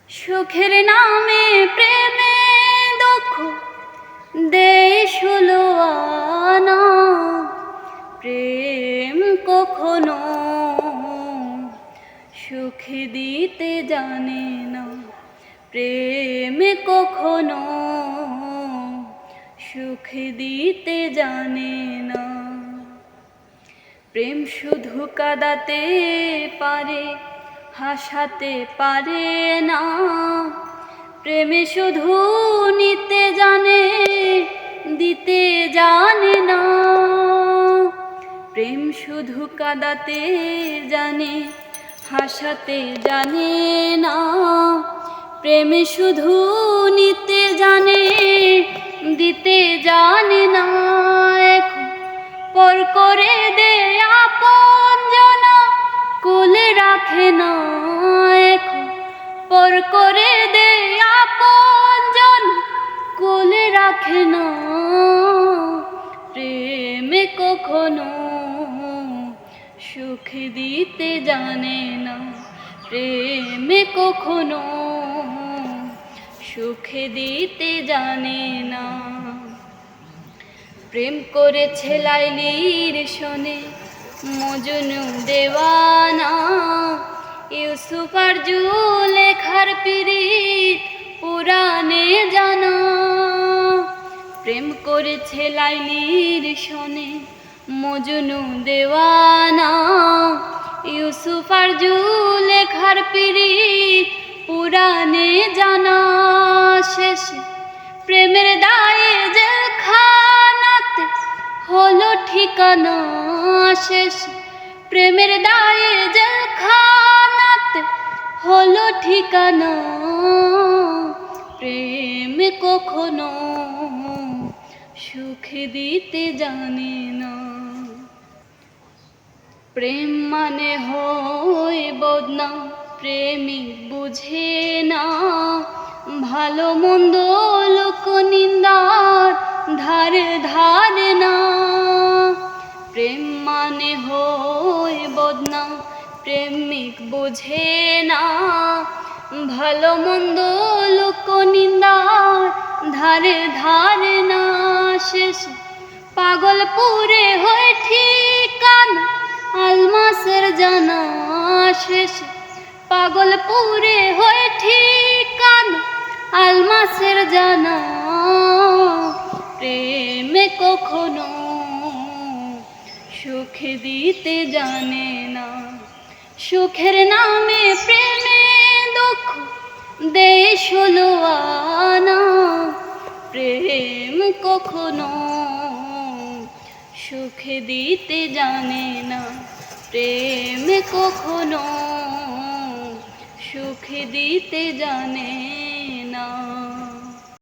সুখের নামে প্রেমে দুঃখ দেয় ষোলো আনা। প্রেম কখনো সুখ দিতে জানে না, প্রেম কখনো সুখ দিতে জানে না। প্রেম শুধু কাঁদাতে পারে, হাসাতে পারে না। প্রেমে শুধু নিতে জানে, দিতে জানে না। প্রেম শুধু কাঁদাতে জানে, হাসাতে জানে না। প্রেমে শুধু নিতে জানে, দিতে জানে না। এখন পর করে দে আপন জনা, কোলে রাখে না। এখন পর করে দে আপন জন, কোলে রাখে না। প্রেমে কখনো সুখ দিতে জানে না, প্রেমে কখনো সুখ দিতে জানে না। প্রেম করেছে লাইলির শোনে মজনু দেওয়ানা। ইউসুফ আর জুলেখার পিরিত পুরানে জানা। প্রেম করেছে লাইলির শোনে মজনু দেওয়ানা। ইউসুফ আর জুলেখার পিরিত পুরানে জানা। শেষে প্রেমের দায়ে জেলখানাতে হলো ঠিকানা। শেষ প্রেমের দায়ে জেলখানাতে হলো ঠিকানা। প্রেম কখনো সুখ দিতে জানে না। প্রেম মানে হয় বদনাম, প্রেমিক বুঝে না। ভালো মন্দ লোক নিন্দার ধারে ধারে না। প্রেম মানে হয় বদনাম, প্রেমিক বুঝে না। ভালো মন্দ লোক নিন্দার ধারে ধারে না। শেষ পাগলপুরে হয় ঠিকানা, আলমাসের জানা। শেষ পাগলপুরে হয় ঠিকানা, আলমাসের জানা। প্রেমে কখনো সুখ দিতে জানে না। সুখের নামে প্রেমে দুঃখ দেয় ষোলো আনা। প্রেম কখনো সুখ দিতে জানে না, প্রেম কখনো সুখ দিতে জানে না।